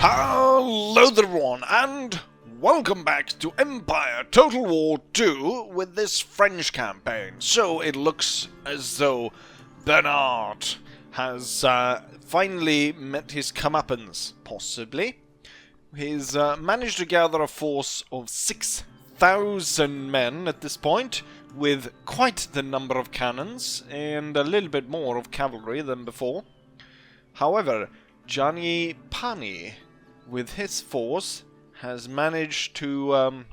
Hello there everyone, and welcome back to Empire Total War 2 with this French campaign. So it looks as though Bernard has finally met his comeuppance, possibly. He's managed to gather a force of 6,000 men at this point, with quite the number of cannons and a little bit more of cavalry than before. However, Gianni Pani, with his force, has managed to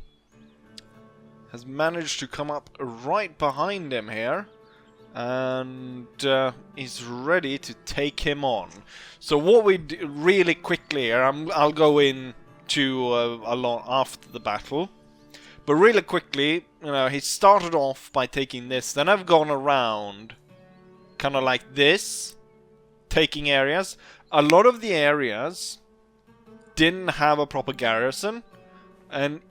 come up right behind him here, and is ready to take him on. So what we do really quickly here, I'll go into a lot after the battle, but really quickly, you know, he started off by taking this. Then I've gone around, kind of like this, taking areas. A lot of the areas didn't have a proper garrison, and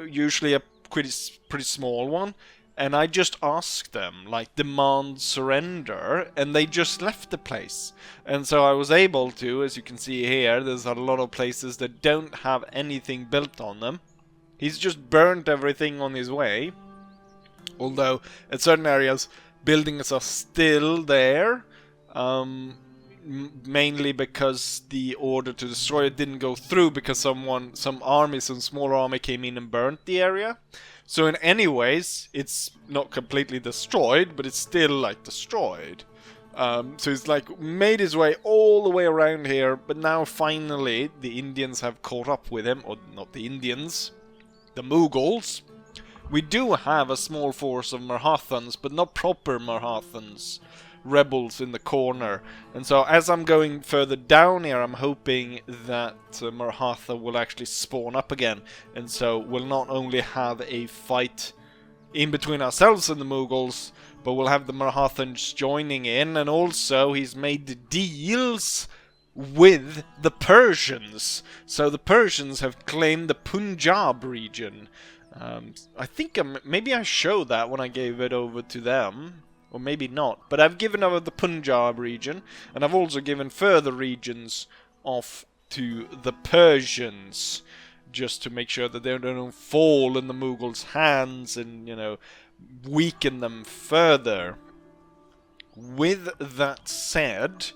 usually a pretty small one, and I just asked them, like, demand surrender, and they just left the place. And so I was able to, as you can see here, there's a lot of places that don't have anything built on them. He's just burnt everything on his way, although at certain areas buildings are still there, mainly because the order to destroy it didn't go through because some smaller army came in and burnt the area. So in any ways, it's not completely destroyed, but it's still like destroyed. So he's like made his way all the way around here, but now finally the Indians have caught up with him, or not the Indians, the Mughals. We do have a small force of Marathans, but not proper Marathans. Rebels in the corner, and so as I'm going further down here, I'm hoping that Maratha will actually spawn up again, and so we'll not only have a fight in between ourselves and the Mughals, but we'll have the Marathans joining in, and also he's made deals with the Persians. So the Persians have claimed the Punjab region. I think maybe I showed that when I gave it over to them. Or maybe not, but I've given over the Punjab region, and I've also given further regions off to the Persians, just to make sure that they don't fall in the Mughals' hands and, you know, weaken them further. With that said,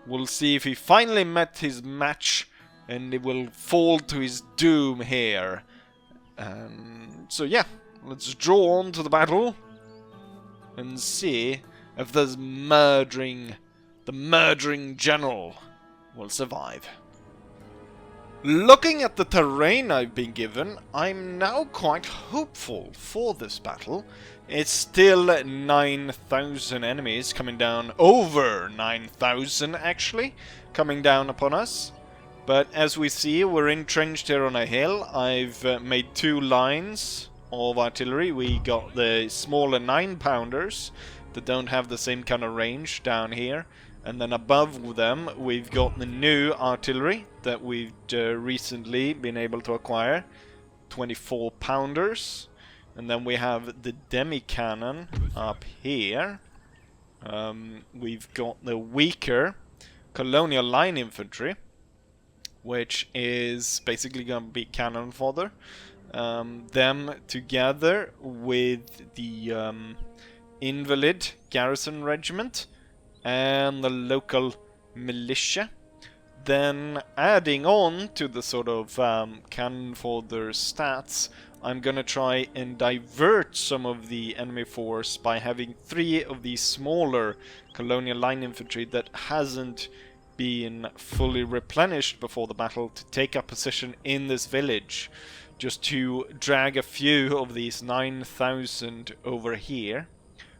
we'll see if he finally met his match, and it will fall to his doom here. So yeah, let's draw on to the battle and see if the murdering general will survive. Looking at the terrain I've been given, I'm now quite hopeful for this battle. It's still 9,000 enemies coming down, over 9,000 actually, coming down upon us. But as we see, we're entrenched here on a hill. I've made 2 lines of artillery. We got the smaller 9-pounders that don't have the same kind of range down here, and then above them we've got the new artillery that we've recently been able to acquire, 24-pounders, and then we have the demi-cannon up here. We've got the weaker colonial line infantry, which is basically going to be cannon fodder. Them together with the Invalid Garrison Regiment and the local militia. Then adding on to the sort of cannon fodder stats, I'm gonna try and divert some of the enemy force by having 3 of these smaller colonial line infantry that hasn't been fully replenished before the battle to take up position in this village, just to drag a few of these 9,000 over here.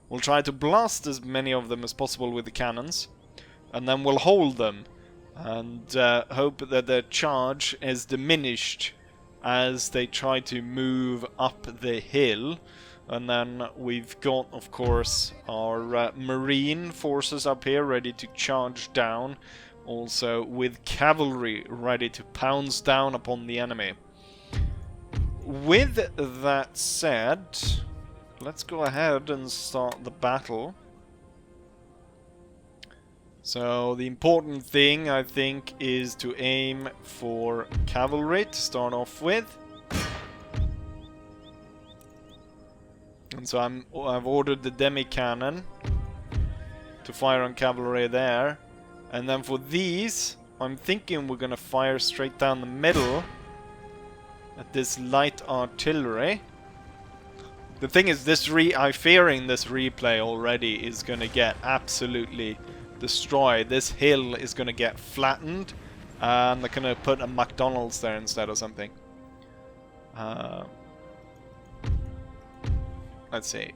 We'll try to blast as many of them as possible with the cannons, and then we'll hold them and hope that their charge is diminished as they try to move up the hill. And then we've got, of course, our marine forces up here ready to charge down, also with cavalry ready to pounce down upon the enemy. With that said, let's go ahead and start the battle. So the important thing, I think, is to aim for cavalry to start off with. And so I've ordered the demi-cannon to fire on cavalry there. And then for these, I'm thinking we're gonna fire straight down the middle at this light artillery. The thing is, I'm fearing this replay already is gonna get absolutely destroyed. This hill is gonna get flattened, and they're gonna put a McDonald's there instead or something. Let's see.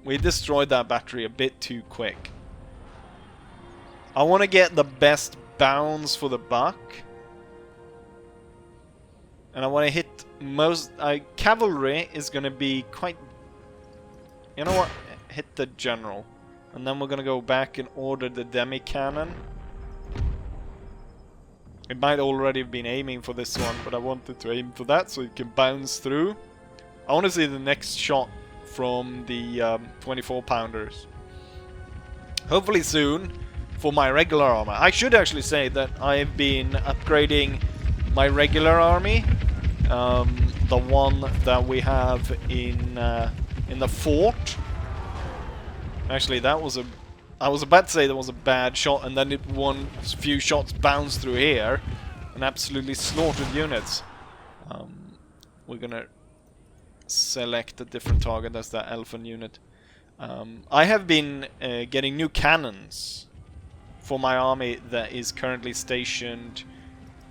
We destroyed that battery a bit too quick. I want to get the best bounds for the buck. And I want to hit most... cavalry is going to be quite... You know what? Hit the general. And then we're going to go back and order the demi-cannon. It might already have been aiming for this one, but I wanted to aim for that so it can bounce through. I want to see the next shot from the 24-pounders. Hopefully soon for my regular armor. I should actually say that I've been upgrading my regular army. The one that we have in the fort. Actually, that was a... I was about to say that was a bad shot, and then a few shots bounced through here and absolutely slaughtered units. We're gonna select a different target. That's that elephant unit. I have been getting new cannons for my army that is currently stationed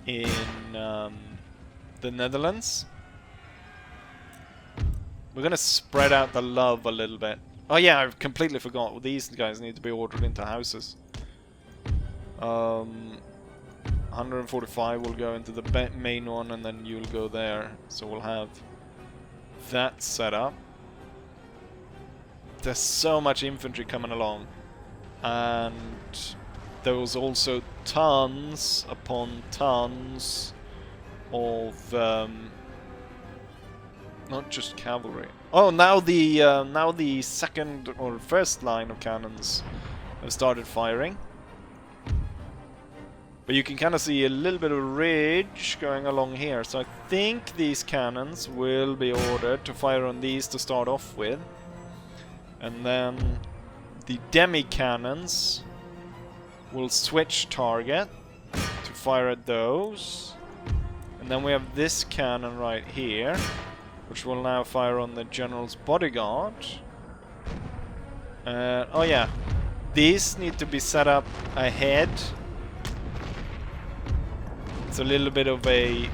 in the Netherlands. We're gonna spread out the love a little bit. Oh yeah, I've completely forgot. These guys need to be ordered into houses. 145 will go into the main one, and then you'll go there. So we'll have that set up. There's so much infantry coming along, and there was also tons upon tons of not just cavalry. Oh, now the second or first line of cannons have started firing. But you can kind of see a little bit of ridge going along here. So I think these cannons will be ordered to fire on these to start off with. And then the demi-cannons will switch target to fire at those. And then we have this cannon right here, which will now fire on the general's bodyguard. Oh yeah, these need to be set up ahead. It's a little bit of a...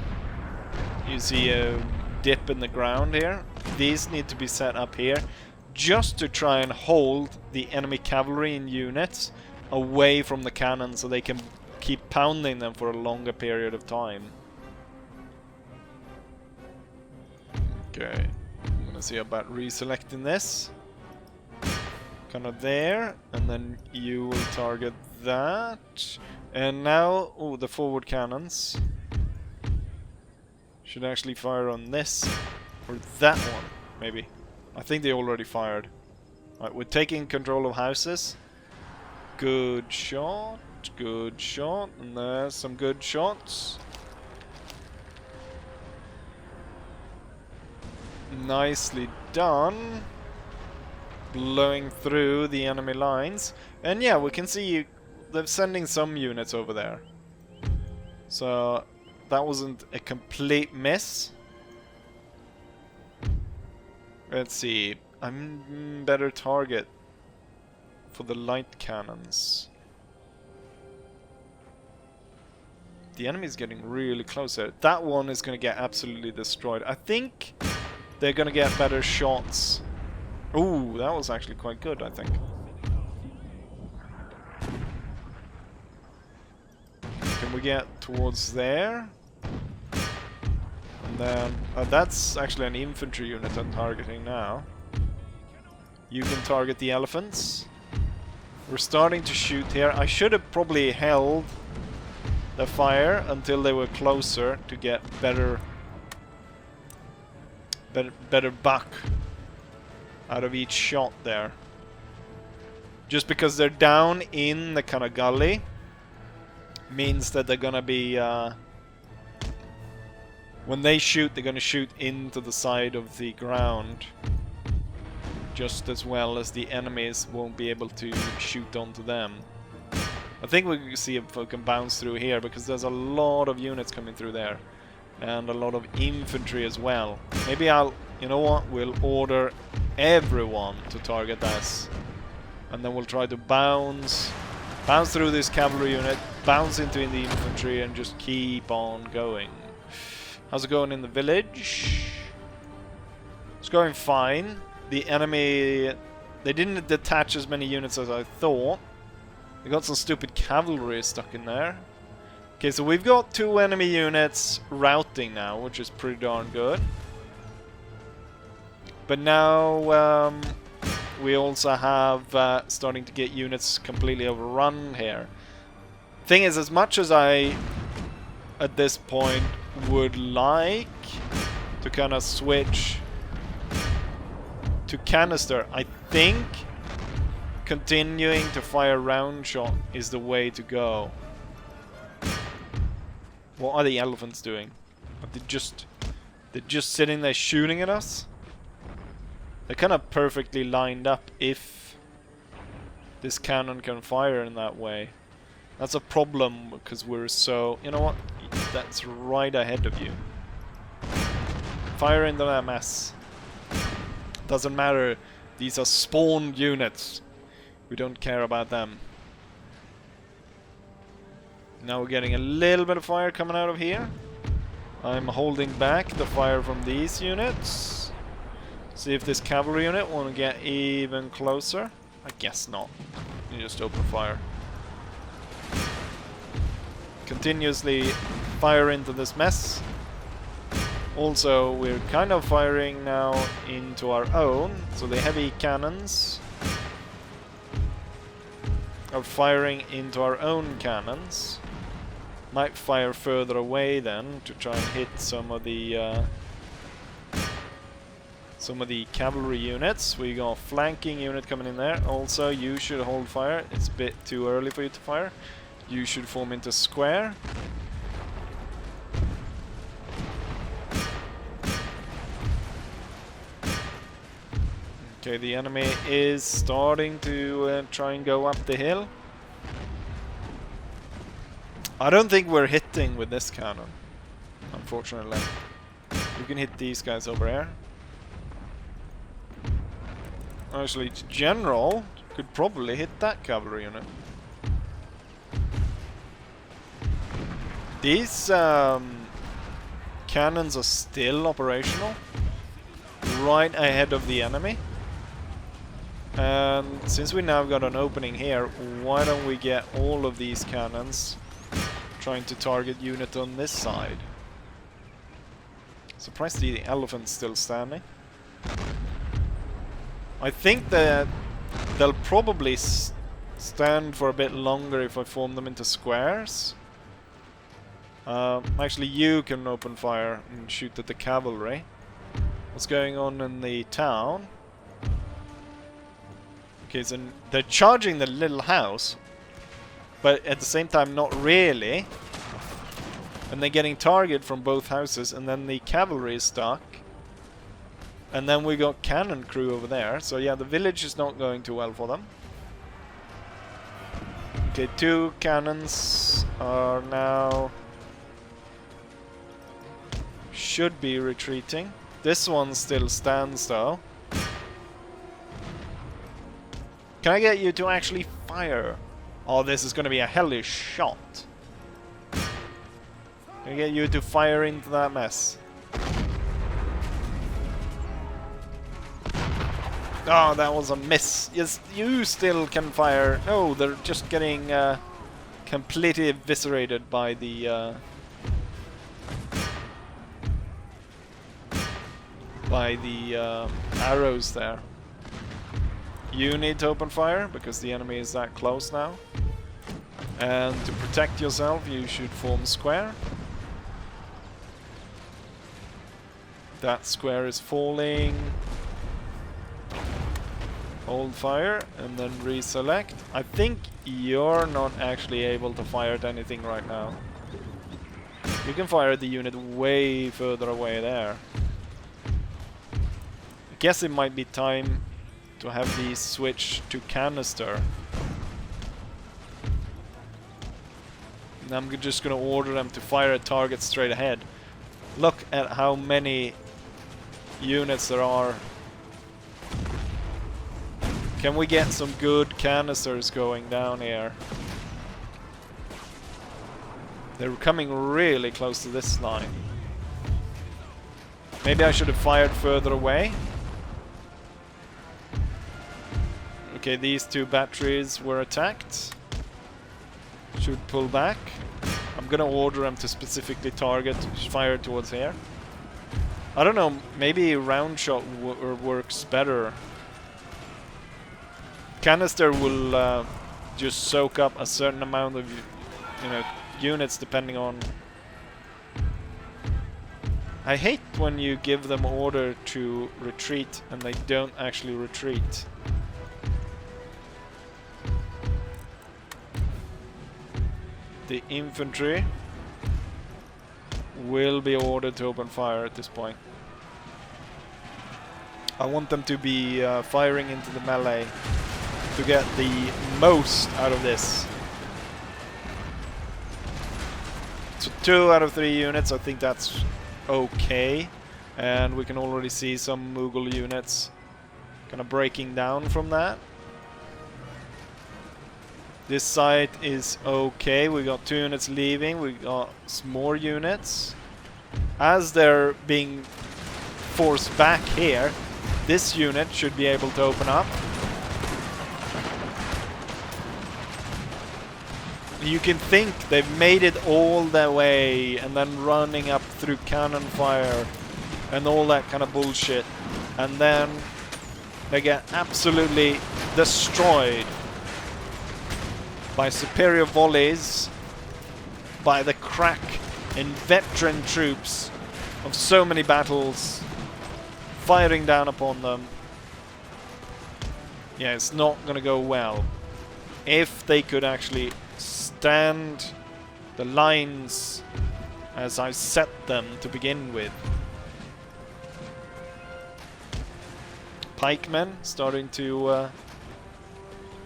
You see a dip in the ground here. These need to be set up here, just to try and hold the enemy cavalry in units away from the cannon, so they can keep pounding them for a longer period of time. Okay, I'm gonna see about reselecting this. Kind of there, and then you will target that. And now, oh, the forward cannons should actually fire on this, or that one, maybe. I think they already fired. Alright, we're taking control of houses. Good shot, and there's some good shots. Nicely done. Blowing through the enemy lines. And yeah, we can see they're sending some units over there. So that wasn't a complete miss. Let's see. I'm better target for the light cannons. The enemy's getting really close there. That one is going to get absolutely destroyed. I think they're going to get better shots. Ooh, that was actually quite good, I think. Can we get towards there? And then... that's actually an infantry unit I'm targeting now. You can target the elephants. We're starting to shoot here. I should have probably held the fire until they were closer to get better buck out of each shot there. Just because they're down in the kind of gully means that they're gonna be... when they shoot, they're gonna shoot into the side of the ground. Just as well as the enemies won't be able to shoot onto them. I think we can see if we can bounce through here, because there's a lot of units coming through there. And a lot of infantry as well. Maybe I'll... You know what? We'll order everyone to target this. And then we'll try to bounce through this cavalry unit, bounce into the infantry, and just keep on going. How's it going in the village? It's going fine. The enemy... They didn't detach as many units as I thought. They got some stupid cavalry stuck in there. Okay, so we've got 2 enemy units routing now, which is pretty darn good. But now we also have starting to get units completely overrun here. Thing is, as much as I, at this point, would like to kind of switch to canister, I think continuing to fire round shot is the way to go. What are the elephants doing? Are they're just sitting there shooting at us? They're kind of perfectly lined up if this cannon can fire in that way. That's a problem because we're so... You know what? That's right ahead of you. Fire into that mess. Doesn't matter. These are spawned units. We don't care about them. Now we're getting a little bit of fire coming out of here. I'm holding back the fire from these units. See if this cavalry unit want to get even closer. I guess not. You just open fire. Continuously fire into this mess. Also, we're kind of firing now into our own. So the heavy cannons are firing into our own cannons. Might fire further away then to try and hit some of the cavalry units. We got a flanking unit coming in there. Also, you should hold fire. It's a bit too early for you to fire. You should form into square. Okay, the enemy is starting to try and go up the hill. I don't think we're hitting with this cannon, unfortunately. You can hit these guys over here. Actually, general could probably hit that cavalry unit. These cannons are still operational, right ahead of the enemy. And since we now got an opening here, why don't we get all of these cannons trying to target unit on this side? Surprised the elephant's still standing. I think that they'll probably stand for a bit longer if I form them into squares. Actually, you can open fire and shoot at the cavalry. What's going on in the town? Okay, so they're charging the little house, but at the same time not really. And they're getting target from both houses, and then the cavalry is stuck. And then we got cannon crew over there. So yeah, the village is not going too well for them. Okay, 2 cannons are now... should be retreating. This one still stands though. Can I get you to actually fire? Oh, this is going to be a hellish shot. Can I get you to fire into that mess? Oh, that was a miss. Yes, you still can fire. No, they're just getting completely eviscerated by the arrows there. You need to open fire because the enemy is that close now. And to protect yourself, you should form square. That square is falling. Hold fire and then reselect. I think you're not actually able to fire at anything right now. You can fire at the unit way further away there. I guess it might be time to have these switch to canister. And I'm just gonna order them to fire at targets straight ahead. Look at how many units there are. Can we get some good canisters going down here? They're coming really close to this line. Maybe I should have fired further away. Okay, these two batteries were attacked. Should pull back. I'm gonna order them to specifically target, fire towards here. I don't know, maybe round shot works better. Canister will just soak up a certain amount of, units depending on... I hate when you give them order to retreat and they don't actually retreat. The infantry will be ordered to open fire at this point. I want them to be firing into the melee to get the most out of this. So 2 out of 3 units, I think that's okay. And we can already see some Mughal units kind of breaking down from that. This site is okay. We got 2 units leaving. We got some more units. As they're being forced back here, this unit should be able to open up. You can think they've made it all their way and then running up through cannon fire and all that kind of bullshit. And then they get absolutely destroyed by superior volleys, by the crack in veteran troops of so many battles firing down upon them. Yeah, it's not gonna go well. If they could actually stand the lines as I set them to begin with. Pikemen starting to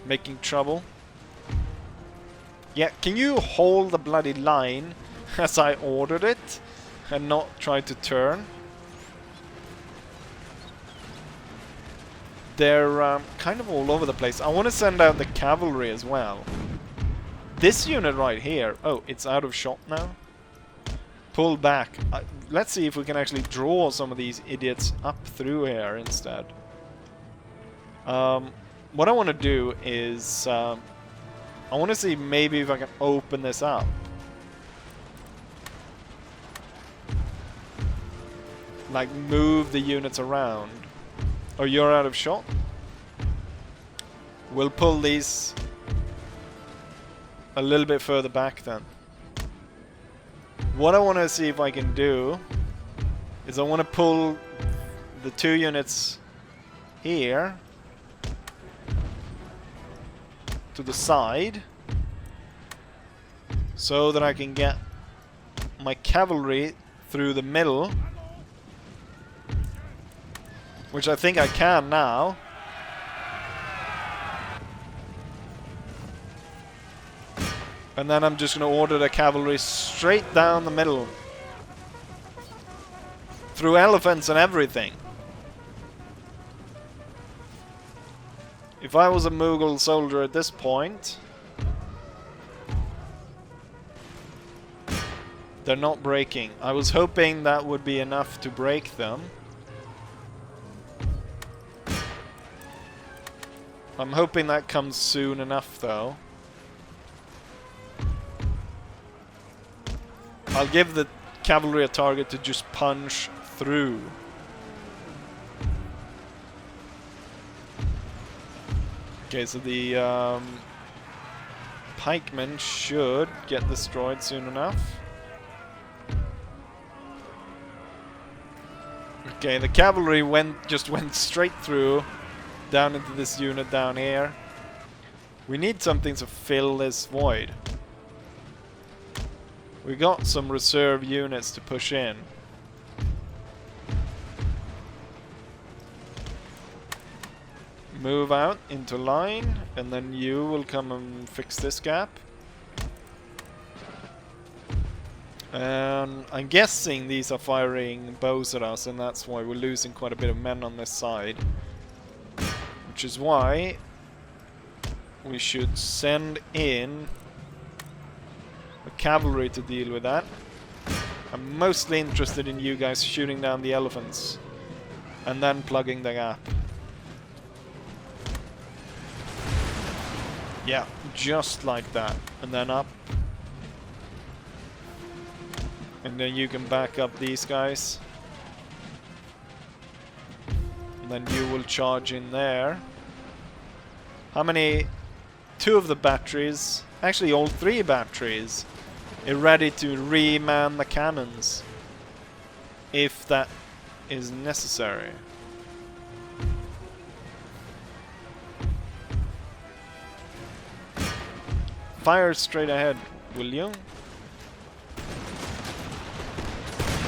making trouble. Yeah, can you hold the bloody line as I ordered it and not try to turn? They're kind of all over the place. I want to send out the cavalry as well. This unit right here, oh, it's out of shot now. Pull back. Let's see if we can actually draw some of these idiots up through here instead. What I want to do is I want to see maybe if I can open this up. Like move the units around. Oh, you're out of shot? We'll pull these a little bit further back then. What I want to see if I can do is I want to pull the 2 units here to the side so that I can get my cavalry through the middle, which I think I can now. And then I'm just going to order the cavalry straight down the middle through elephants and everything. If I was a Mughal soldier at this point, they're not breaking. I was hoping that would be enough to break them. I'm hoping that comes soon enough though. I'll give the cavalry a target to just punch through. Okay, so the pikemen should get destroyed soon enough. Okay, the cavalry just went straight through down into this unit down here. We need something to fill this void. We got some reserve units to push in. Move out into line, and then you will come and fix this gap. And I'm guessing these are firing bows at us, and that's why we're losing quite a bit of men on this side. Which is why we should send in the cavalry to deal with that. I'm mostly interested in you guys shooting down the elephants and then plugging the gap. Yeah, just like that. And then up. And then you can back up these guys. And then you will charge in there. How many? 2 of the batteries, actually all 3 batteries, are ready to reman the cannons if that is necessary. Fire straight ahead, will you?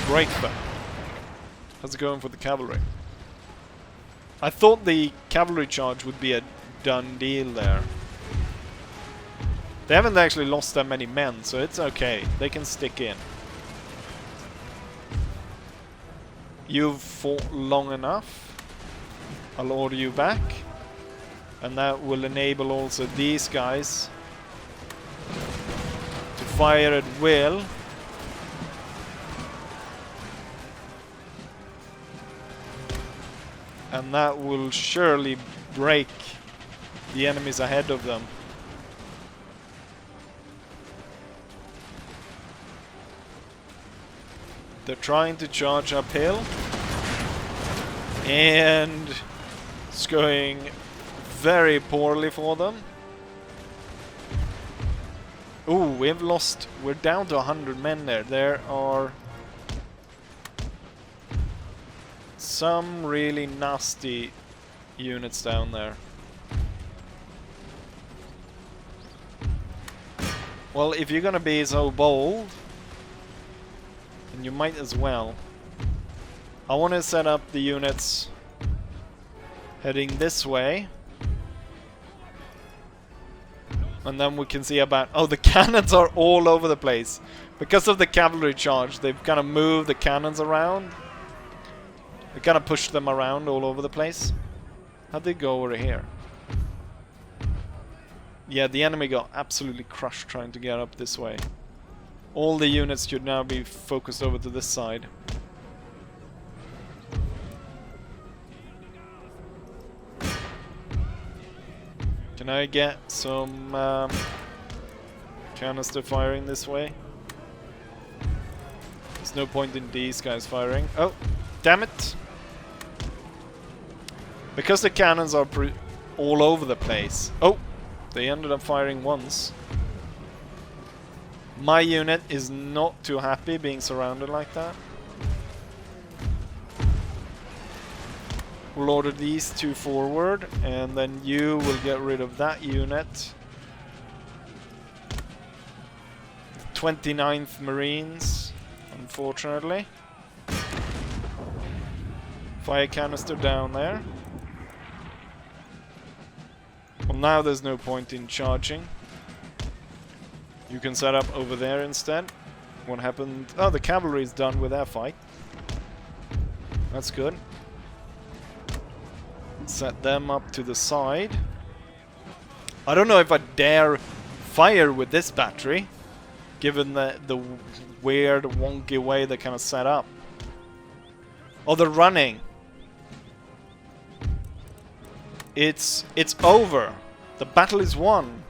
Break them. How's it going for the cavalry? I thought the cavalry charge would be a done deal there. They haven't actually lost that many men, so it's okay. They can stick in. You've fought long enough. I'll order you back. And that will enable also these guys to fire at will. And that will surely break the enemies ahead of them. They're trying to charge uphill, and it's going very poorly for them. Ooh, we're down to 100 men there. There are some really nasty units down there. Well, if you're gonna be so bold, and you might as well. I want to set up the units heading this way. And then we can see about... Oh, the cannons are all over the place. Because of the cavalry charge, they've kind of moved the cannons around. They kind of pushed them around all over the place. How'd they go over here? Yeah, the enemy got absolutely crushed trying to get up this way. All the units should now be focused over to this side. Can I get some canister firing this way? There's no point in these guys firing. Oh, damn it! Because the cannons are all over the place. Oh, they ended up firing once. My unit is not too happy being surrounded like that. We'll order these 2 forward, and then you will get rid of that unit. 29th Marines, unfortunately. Fire canister down there. Well, now there's no point in charging. You can set up over there instead. What happened? Oh, the cavalry is done with their fight. That's good. Set them up to the side. I don't know if I dare fire with this battery, given the weird, wonky way they kind of set up. Oh, they're running. It's over. The battle is won.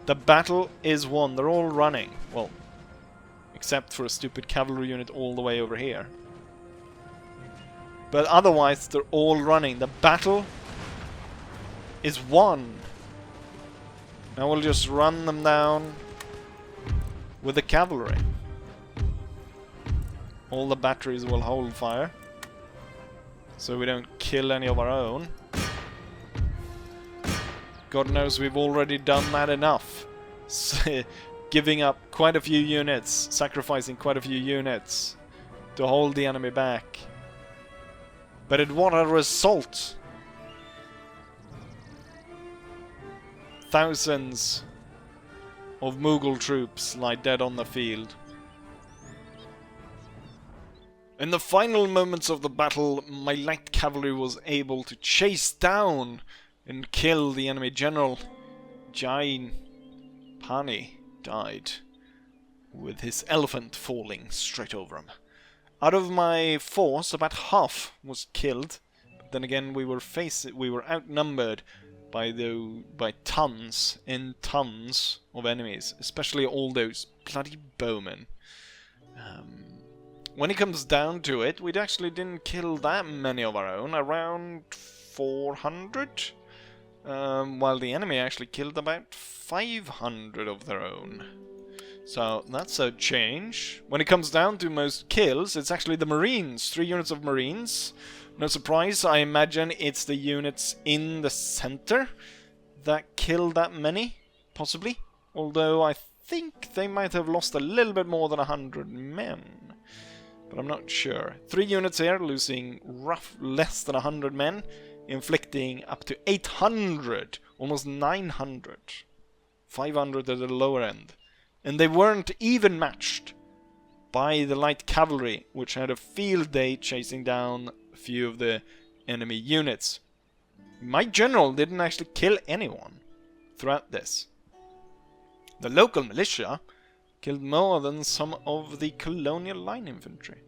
The battle is won. They're all running. Well, except for a stupid cavalry unit all the way over here. But otherwise, they're all running. The battle is won. Now we'll just run them down with the cavalry. All the batteries will hold fire. so we don't kill any of our own. God knows we've already done that enough. Giving up quite a few units, sacrificing quite a few units to hold the enemy back. But at what a result! Thousands of Mughal troops lie dead on the field. In the final moments of the battle, my light cavalry was able to chase down and kill the enemy general. Jain Pani died, with his elephant falling straight over him. Out of my force, about half was killed. But then again, we were outnumbered by tons and tons of enemies, especially all those bloody bowmen. When it comes down to it, we actually didn't kill that many of our own, around 400, while the enemy actually killed about 500 of their own. So that's a change. When it comes down to most kills, it's actually the Marines, 3 units of Marines. No surprise, I imagine it's the units in the center that killed that many, possibly. Although I think they might have lost a little bit more than 100 men. But I'm not sure. 3 units here, losing less than 100 men, inflicting up to 800, almost 900. 500 at the lower end. And they weren't even matched by the light cavalry, which had a field day chasing down a few of the enemy units. My general didn't actually kill anyone throughout this. The local militia killed more than some of the colonial line infantry.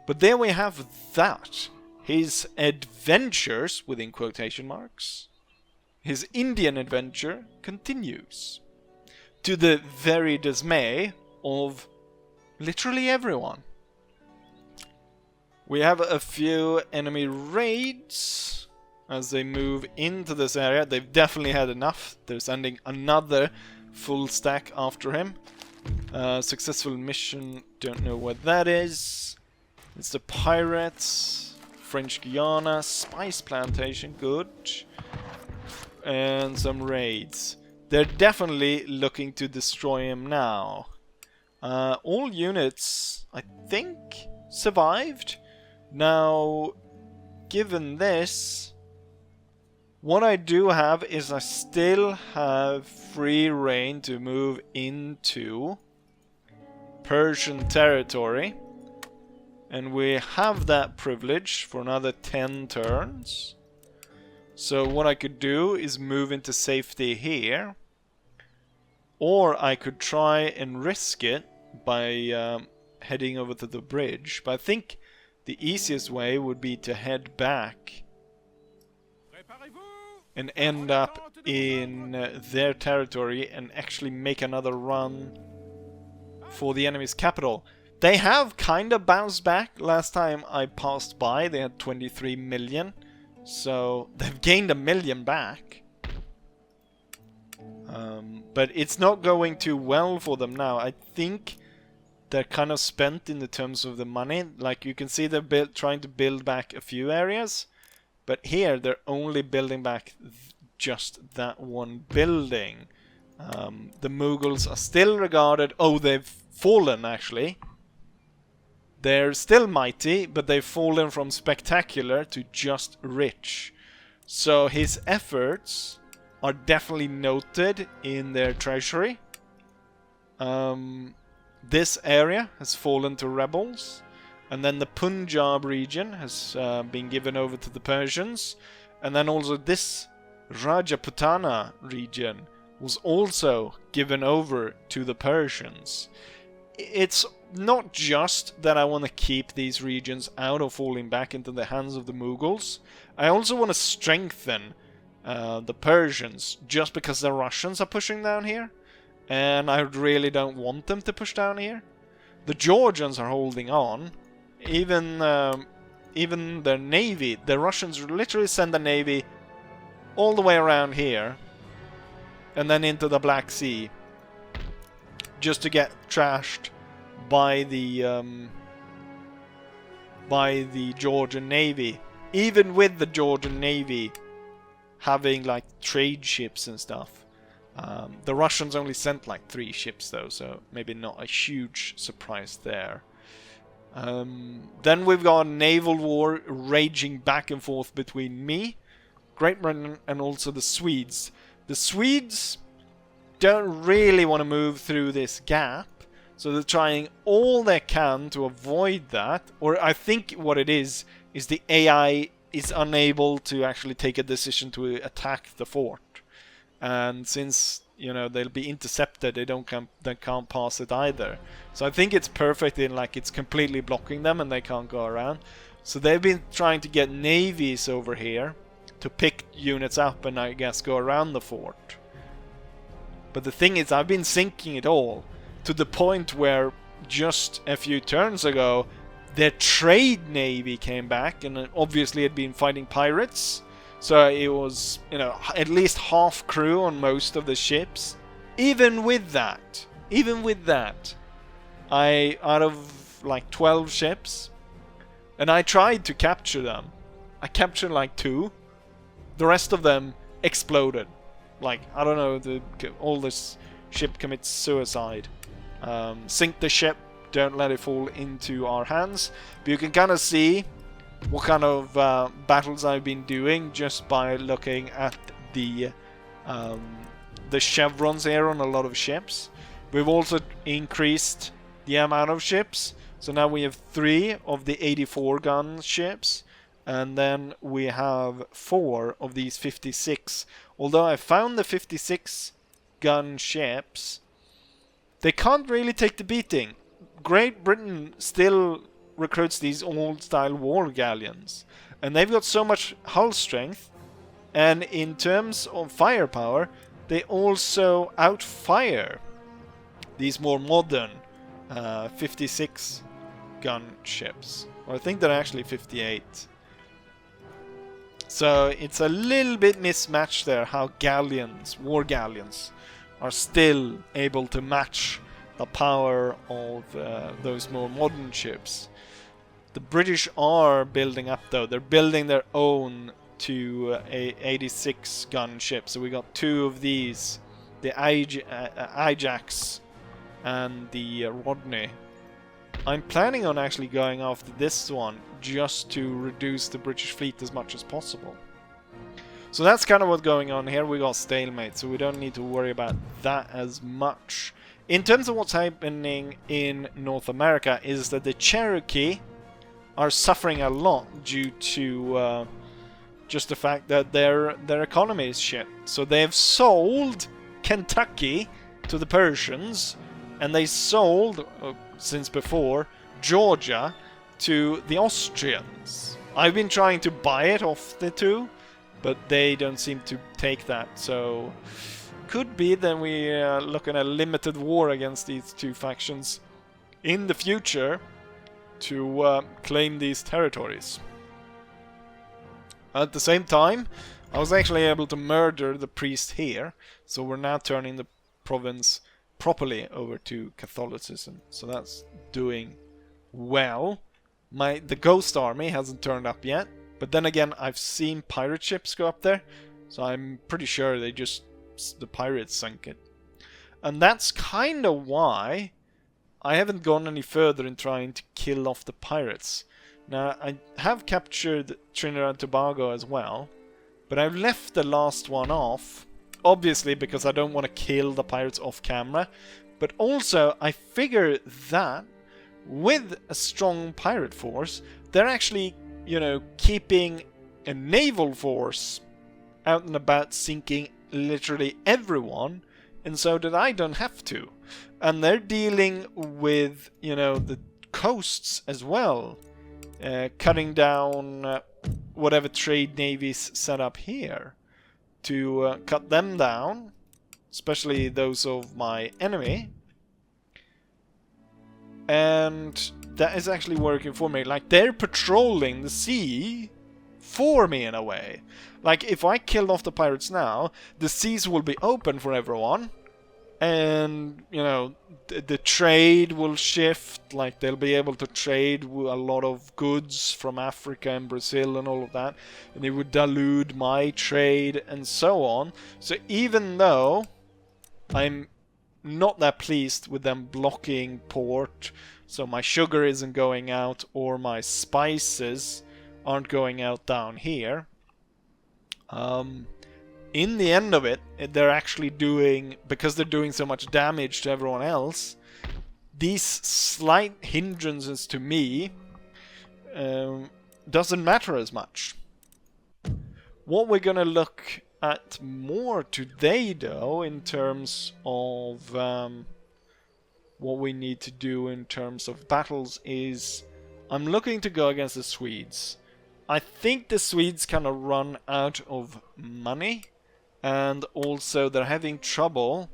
But there we have that. His adventures, within quotation marks, his Indian adventure continues. To the very dismay of literally everyone. We have a few enemy raids as they move into this area. They've definitely had enough. They're sending another full stack after him. Successful mission, don't know what that is. It's the pirates, French Guiana, spice plantation, good. And some raids. They're definitely looking to destroy him now. All units, I think, survived. Now, given this, what I do have is I still have free reign to move into Persian territory. And we have that privilege for another 10 turns. So what I could do is move into safety here. Or I could try and risk it by heading over to the bridge. But I think the easiest way would be to head back and end up in their territory and actually make another run for the enemy's capital. They have kind of bounced back. Last time I passed by, they had 23 million. So they've gained 1 million back. But it's not going too well for them now. I think they're kind of spent in the terms of the money. Like you can see they're trying to build back a few areas. But here they're only building back just that one building. The Mughals are still regarded... Oh, they've fallen actually. They're still mighty, but they've fallen from spectacular to just rich. So his efforts are definitely noted in their treasury. This area has fallen to rebels. And then the Punjab region has been given over to the Persians. And then also this Rajputana region was also given over to the Persians. It's not just that I want to keep these regions out of falling back into the hands of the Mughals. I also want to strengthen the Persians just because the Russians are pushing down here. And I really don't want them to push down here. The Georgians are holding on. Even their navy, the Russians literally send the navy all the way around here. And then into the Black Sea. Just to get trashed by the Georgian Navy. even with the Georgian Navy having like trade ships and stuff. The Russians only sent like 3 ships though, so maybe not a huge surprise there. Then we've got a naval war raging back and forth between me, Great Britain, and also the Swedes. The Swedes don't really want to move through this gap, so they're trying all they can to avoid that. Or I think what it is the AI is unable to actually take a decision to attack the fort. And since, you know, they'll be intercepted, they can't pass it either. So I think it's perfect in like it's completely blocking them and they can't go around. So they've been trying to get navies over here to pick units up and I guess go around the fort. But the thing is, I've been sinking it all to the point where just a few turns ago their trade navy came back and obviously had been fighting pirates. So it was, you know, at least half crew on most of the ships. Even with that, I, out of like 12 ships, and I tried to capture them. I captured like 2. The rest of them exploded. Like, I don't know, all this ship commits suicide. Sink the ship, don't let it fall into our hands. But you can kind of see what kind of battles I've been doing just by looking at the chevrons here on a lot of ships. We've also increased the amount of ships, so now we have 3 of the 84 gun ships, and then we have 4 of these 56. Although I found the 56 gun ships, they can't really take the beating. Great Britain still recruits these old style war galleons, and they've got so much hull strength, and in terms of firepower they also outfire these more modern 56 gun ships, or I think they're actually 58. So it's a little bit mismatched there how galleons, war galleons, are still able to match the power of those more modern ships. The British are building up though. They're building their own to a 86 gun ship. So we got 2 of these, the Ajax and the Rodney. I'm planning on actually going after this one just to reduce the British fleet as much as possible. So that's kind of what's going on here. We got stalemate, so we don't need to worry about that as much. In terms of what's happening in North America is that the Cherokee are suffering a lot due to just the fact that their economy is shit. So they've sold Kentucky to the Persians, and they sold, since before, Georgia to the Austrians. I've been trying to buy it off the 2, but they don't seem to take that, so could be that we're looking at a limited war against these 2 factions in the future to claim these territories. At the same time, I was actually able to murder the priest here, so we're now turning the province properly over to Catholicism, so that's doing well. The ghost army hasn't turned up yet, but then again I've seen pirate ships go up there, so I'm pretty sure the pirates sunk it. And that's kind of why I haven't gone any further in trying to kill off the pirates. Now, I have captured Trinidad and Tobago as well, but I've left the last one off, obviously because I don't want to kill the pirates off camera, but also I figure that with a strong pirate force, they're actually, you know, keeping a naval force out and about sinking literally everyone, and so that I don't have to. And they're dealing with, you know, the coasts as well, cutting down whatever trade navies set up here to cut them down, especially those of my enemy. And that is actually working for me. Like, they're patrolling the sea for me in a way. Like, if I kill off the pirates now, the seas will be open for everyone, And, you know, the trade will shift. Like, they'll be able to trade a lot of goods from Africa and Brazil and all of that. And it would dilute my trade and so on. So even though I'm not that pleased with them blocking port, so my sugar isn't going out or my spices aren't going out down here, in the end of it, they're actually doing, because they're doing so much damage to everyone else, these slight hindrances to me doesn't matter as much. What we're gonna look at more today, though, in terms of what we need to do in terms of battles, is I'm looking to go against the Swedes. I think the Swedes kind of run out of money. And also they're having trouble.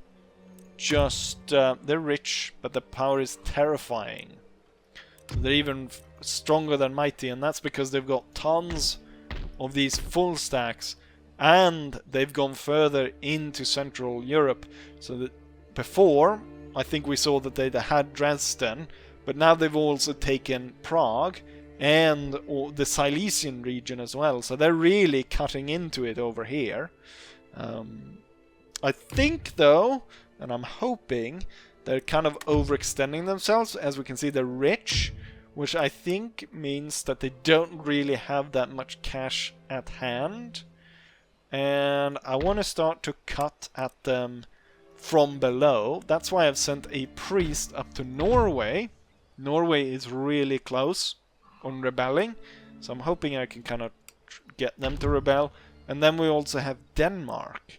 They're rich, but the power is terrifying. So they're even stronger than mighty, and that's because they've got tons of these full stacks, and they've gone further into Central Europe. So that before, I think we saw that they had Dresden, but now they've also taken Prague and the Silesian region as well. So they're really cutting into it over here. I think, though, and I'm hoping, they're kind of overextending themselves. As we can see, they're rich, which I think means that they don't really have that much cash at hand. And I want to start to cut at them from below. That's why I've sent a priest up to Norway. Norway is really close on rebelling, so I'm hoping I can kind of get them to rebel. And then we also have Denmark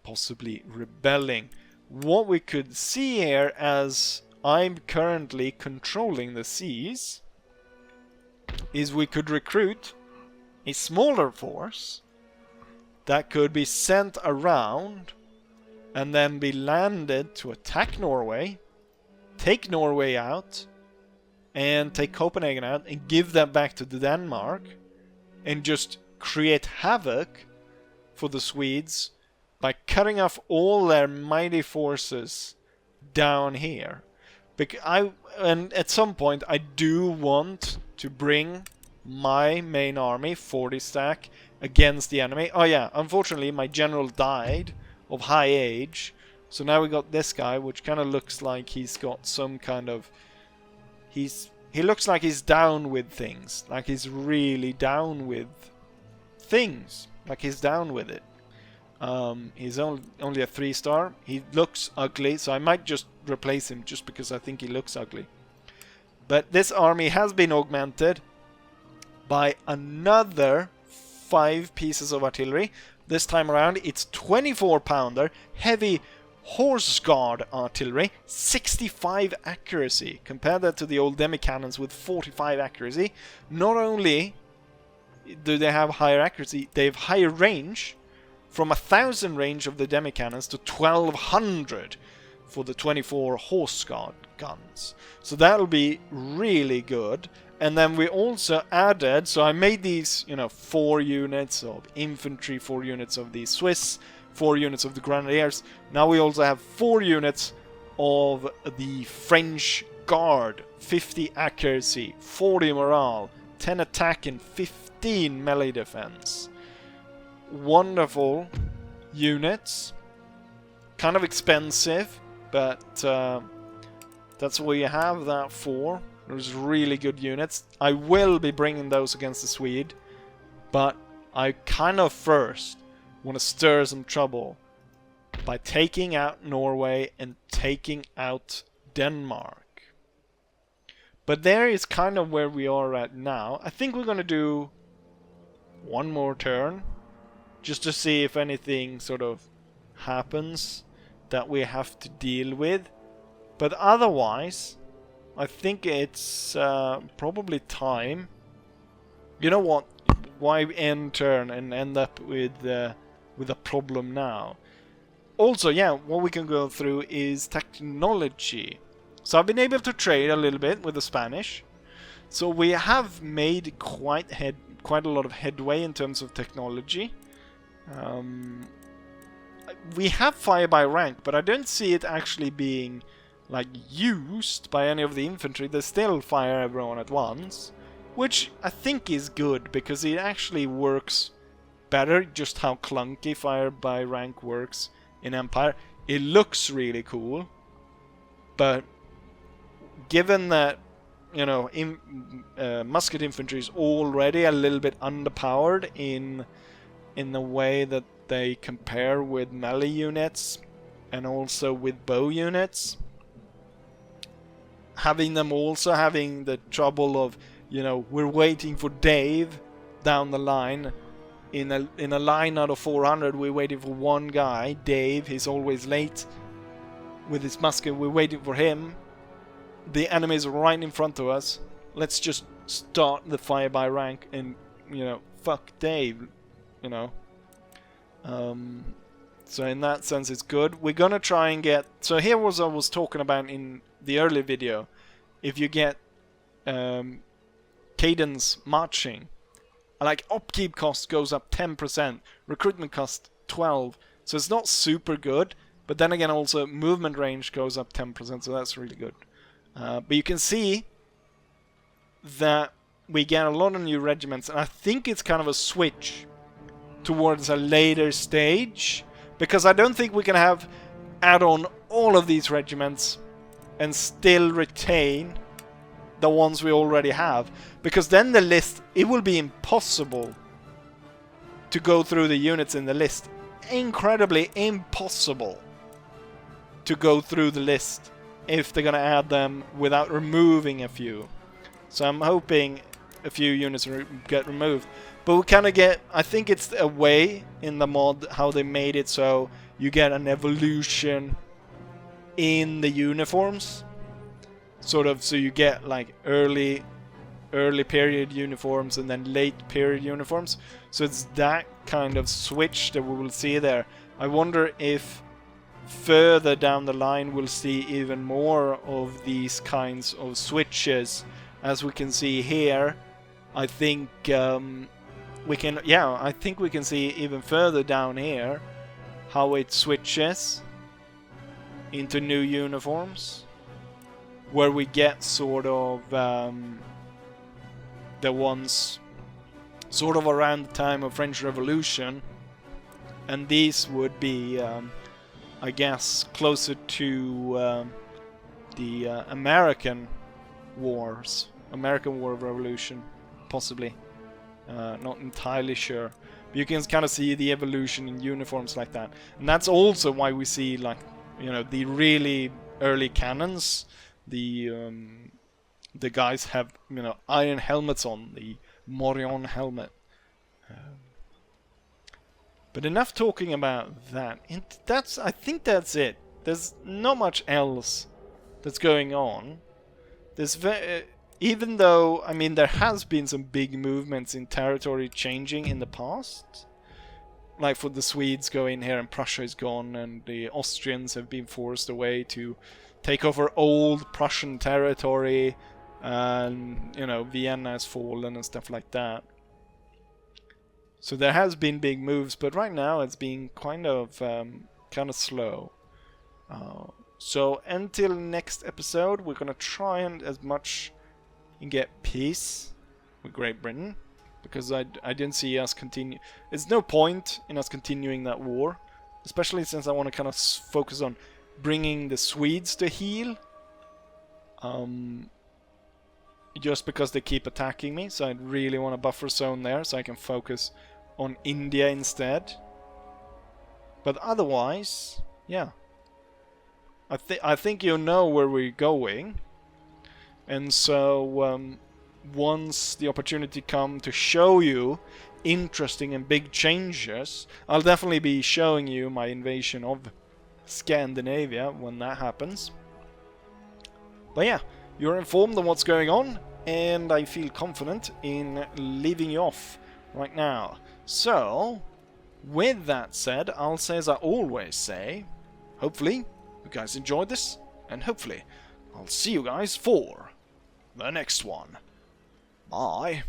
possibly rebelling. What we could see here, as I'm currently controlling the seas, is we could recruit a smaller force that could be sent around and then be landed to attack Norway, take Norway out, and take Copenhagen out, and give that back to Denmark, and just create havoc for the Swedes by cutting off all their mighty forces down here. And at some point I do want to bring my main army, 40 stack, against the enemy. Oh yeah, unfortunately my general died of high age, so now we got this guy, which kind of looks like he's got some kind of... He looks like he's down with things, like he's really down with things, like he's down with it. He's only a 3-star. He looks ugly, so I might just replace him just because I think he looks ugly. But this army has been augmented by another 5 pieces of artillery. This time around it's 24-pounder heavy horse guard artillery, 65 accuracy. Compare that to the old demi-cannons with 45 accuracy. Not only do they have higher accuracy, they have higher range, from 1,000 range of the demi-cannons to 1,200 for the 24 horse guard guns. So that'll be really good. And then we also added, so I made these, 4 units of infantry, 4 units of the Swiss, 4 units of the Grenadiers. Now we also have 4 units of the French Guard, 50 accuracy, 40 morale, 10 attack and 15 melee defense. Wonderful units. Kind of expensive, but that's what you have that for. There's really good units. I will be bringing those against the Swede, but I kind of first want to stir some trouble by taking out Norway and taking out Denmark. But there is kind of where we are right now. I think we're going to do one more turn, just to see if anything sort of happens that we have to deal with. But otherwise, I think it's probably time. You know what? Why end turn and end up with a problem now? Also, yeah, what we can go through is technology. So I've been able to trade a little bit with the Spanish. So we have made quite a lot of headway in terms of technology. we have fire by rank, but I don't see it actually being like used by any of the infantry. They still fire everyone at once, which I think is good because it actually works better. Just how clunky fire by rank works in Empire, it looks really cool, but given that, you know, musket infantry is already a little bit underpowered in the way that they compare with melee units and also with bow units, having them also having the trouble of, you know, we're waiting for Dave down the line. In a line out of 400, we're waiting for one guy, Dave. He's always late with his musket. We're waiting for him. The enemy is right in front of us. Let's just start the fire by rank and, you know, fuck Dave, you know. So in that sense, it's good. We're gonna try and get... So here was I was talking about in the early video. If you get cadence marching, like upkeep cost goes up 10%, recruitment cost 12%. So it's not super good, but then again also movement range goes up 10%, so that's really good. But you can see that we get a lot of new regiments, and I think it's kind of a switch towards a later stage, because I don't think we can add on all of these regiments and still retain the ones we already have, because then the list, it will be impossible to go through the units in the list. Incredibly impossible to go through the list if they're gonna add them without removing a few. So I'm hoping a few units get removed. But we kind of get, I think it's a way in the mod how they made it so you get an evolution in the uniforms. Sort of, so you get like early period uniforms and then late period uniforms. So it's that kind of switch that we will see there. I wonder if further down the line we'll see even more of these kinds of switches. As we can see here, I think we can, yeah, I think we can see even further down here how it switches into new uniforms, where we get sort of the ones sort of around the time of French Revolution, and these would be I guess closer to the American War of Revolution, possibly. Not entirely sure. But you can kind of see the evolution in uniforms like that. And that's also why we see, like, you know, the really early cannons. The guys have, you know, iron helmets on, the Morion helmet. But enough talking about that. I think that's it. There's not much else that's going on. There's even though, I mean, there has been some big movements in territory changing in the past. Like for the Swedes go in here and Prussia is gone, and the Austrians have been forced away to take over old Prussian territory, and, you know, Vienna has fallen and stuff like that. So there has been big moves, but right now it's been kind of slow. So until next episode, we're gonna try and as much and get peace with Great Britain, because I didn't see us continue. There's no point in us continuing that war, especially since I want to kind of focus on bringing the Swedes to heel. Just because they keep attacking me, so I really want a buffer zone there so I can focus on India instead. But otherwise, yeah, I think you know where we're going, and so once the opportunity comes to show you interesting and big changes, I'll definitely be showing you my invasion of Scandinavia when that happens. But yeah, you're informed on what's going on, and I feel confident in leaving you off right now. So, with that said, I'll say as I always say, hopefully you guys enjoyed this, and hopefully I'll see you guys for the next one. Bye.